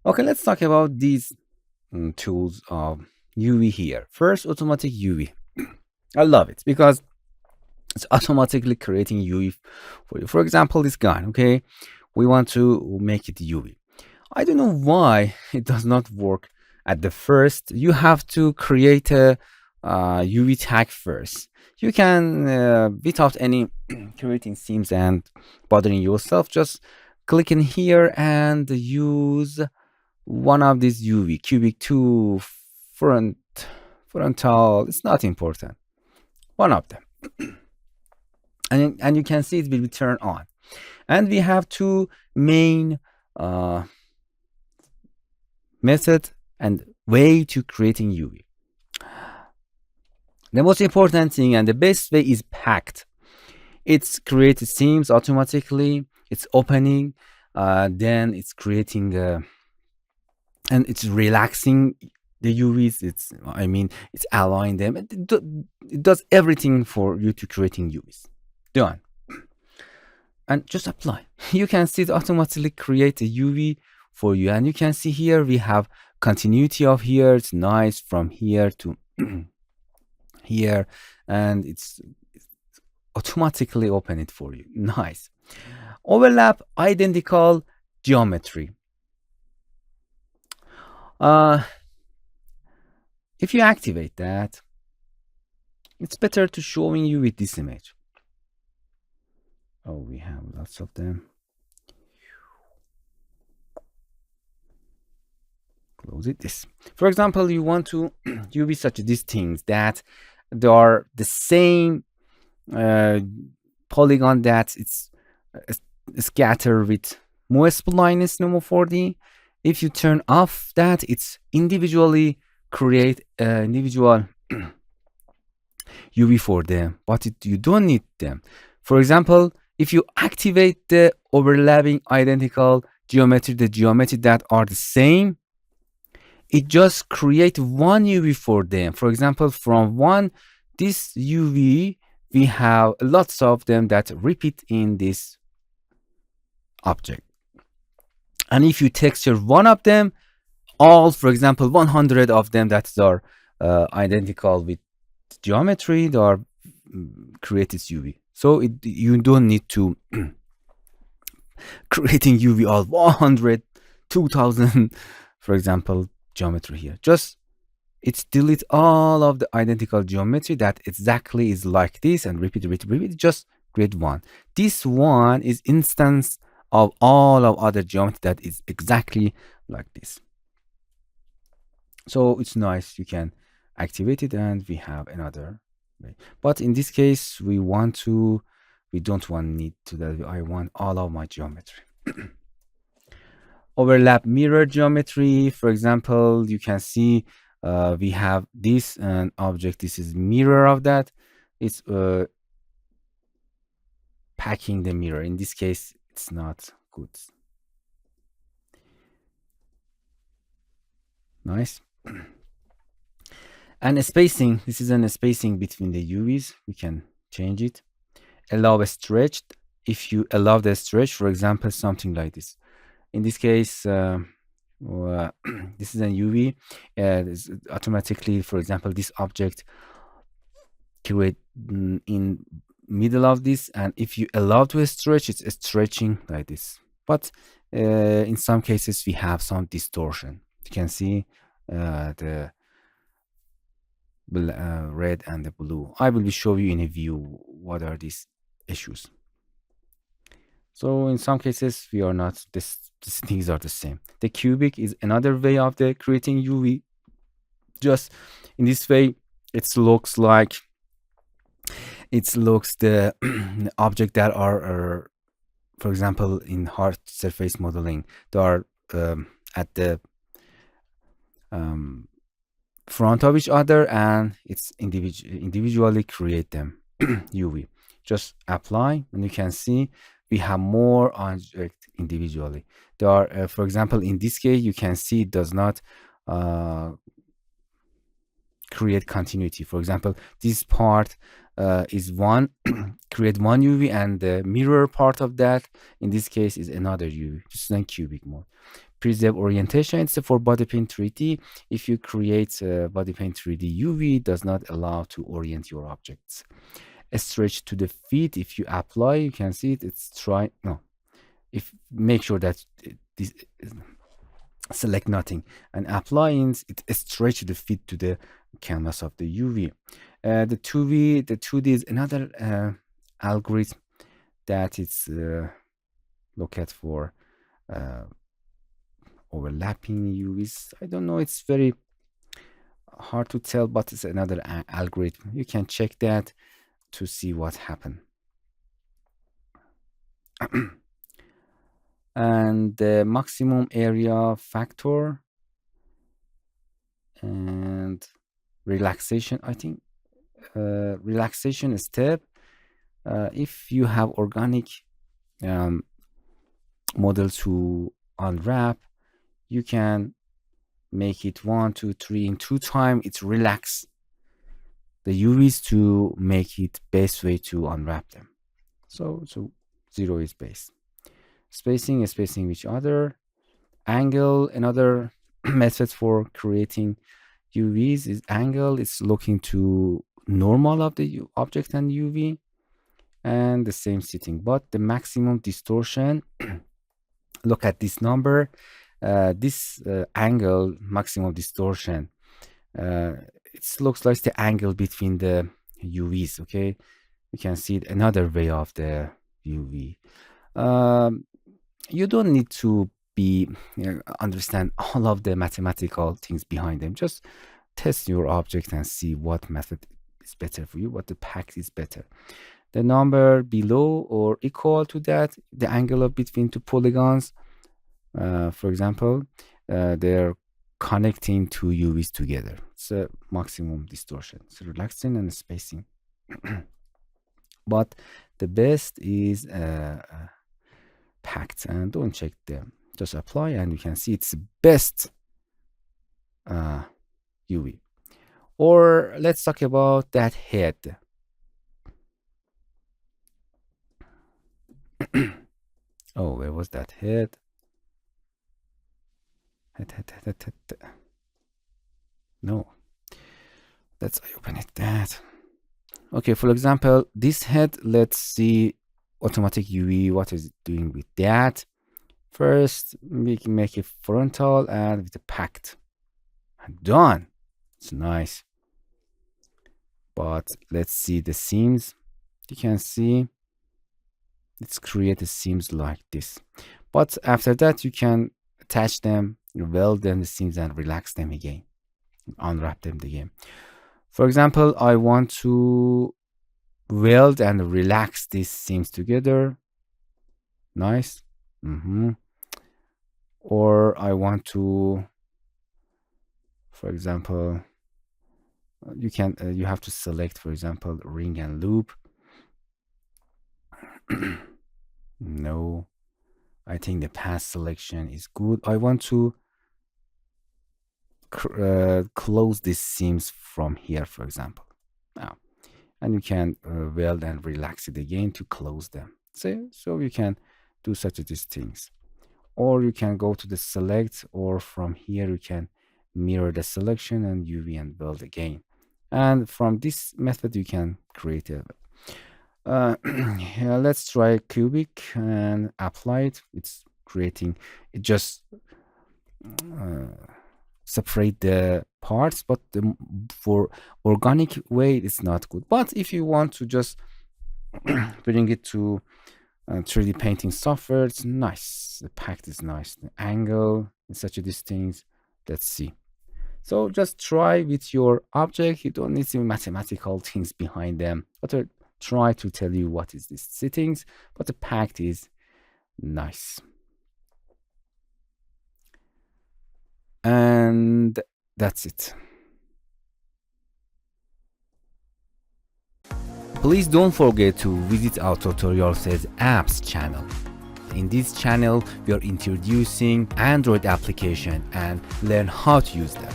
Okay, let's talk about these tools of UV here. First, automatic UV. I love it because it's automatically creating UV for you. For example, this gun, okay? We want to make it UV. I don't know why it does not work at the first. You have to create a UV tag first. You can, without any creating themes and bothering yourself, just click in here and use one of these UV, cubic 2, frontal. It's not important. One of them. And you can see it will be turned on. And we have two main method and way to creating UV. The most important thing and the best way is packed. It's created themes automatically. It's opening. Then it's creating and it's relaxing the UVs. It's allowing them. It does everything for you to creating UVs. Done. And just apply. You can see it automatically create a UV for you. And you can see here we have continuity of here. It's nice from here to here, and it's automatically open it for you. Nice. Overlap identical geometry. If you activate that, it's better to showing you with this image. Oh, we have lots of them. Close it. This, for example, you want to UV such these things that they are the same polygon that it's scattered with more spliness normal 4D. If you turn off that, it's individually create individual UV for them, but you don't need them. For example, if you activate the overlapping identical geometry, the geometry that are the same, it just create one UV for them. For example, from this UV, we have lots of them that repeat in this object. And if you texture one of them, all, for example, 100 of them that are identical with geometry, they are created UV. So you don't need to creating UV all 100, 2000, for example, geometry here. Just it's delete all of the identical geometry that exactly is like this and repeat. Just create one. This one is instance of all of other geometry that is exactly like this. So it's nice. You can activate it, and we have another way. But in this case, we don't want need to that. I want all of my geometry. Overlap mirror geometry. For example, you can see we have this an object. This is mirror of that. It's packing the mirror. In this case, it's not good. Nice. And spacing. This is a spacing between the UVs. We can change it. Allow a stretch. If you allow the stretch, for example, something like this. In this case, this is a UV. Automatically, for example, this object create in middle of this, and if you allow to stretch, it's stretching like this. But in some cases, we have some distortion. You can see the red and the blue. I will be show you in a view what are these issues. So in some cases we are not, these things are the same. The cubic is another way of the creating UV. Just in this way, it looks like the object that are for example, in hard surface modeling, they are at the front of each other, and it's individually create them UV. Just apply, and you can see we have more object individually. There are, for example, in this case, you can see it does not create continuity. For example, this part is one create one UV, and the mirror part of that in this case is another UV, just in cubic mode. preserve orientation. It's for body paint 3D. If you create body paint 3D UV, it does not allow to orient your objects. A stretch to the fit. If you apply, you can see it. It's try no. If make sure that this select nothing and applying it stretch the fit to the canvas of the UV. The 2D is another algorithm that it's look at for overlapping UVs. I don't know, it's very hard to tell, but it's another algorithm. You can check that to see what happened. And the maximum area factor and relaxation, I think relaxation step. If you have organic model to unwrap, you can make it 1, 2, 3 in 2 times. It relax the UVs to make it best way to unwrap them. So 0 is base. Spacing with each other. Angle, another method for creating UVs is angle. It's looking to normal of the object and UV, and the same sitting. But the maximum distortion, look at this number. This angle, maximum distortion, it looks like the angle between the UVs. Okay, you can see it another way of the UV. You don't need to understand all of the mathematical things behind them. Just test your object and see what method is better for you, what the pact is better. The number below or equal to that, the angle of between 2 polygons, for example, they're connecting 2 UVs together. It's a maximum distortion. So relaxing and spacing. But the best is packed, and don't check them, just apply and you can see it's best UV. Or let's talk about that head. Oh, where was that head? Head. No, let's open it. That okay, for example, this head, let's see automatic UV, what is it doing with that. First, we can make it frontal and with the packed. And done. It's nice. But let's see the seams. You can see it's created seams like this. But after that, you can attach them, weld them the seams and relax them again. Unwrap them again. For example, I want to weld and relax these seams together. Nice. Or I want to, for example, you have to select, for example, ring and loop. No, I think the path selection is good. I want to close these seams from here, for example. Now, and you can weld and relax it again to close them. So you can do such these things. Or you can go to the select, or from here you can mirror the selection and UV and weld again. And from this method you can create a yeah, let's try cubic and apply it. It's creating it, just separate the parts, but for organic way it's not good. But if you want to just bring it to 3D painting software, it's nice. The pact is nice, the angle and such these things. Let's see. So just try with your object. You don't need some mathematical things behind them, but try to tell you what is these settings. But the pact is nice. And that's it. Please don't forget to visit our TutorialCells apps channel. In this channel, we are introducing Android application and learn how to use them.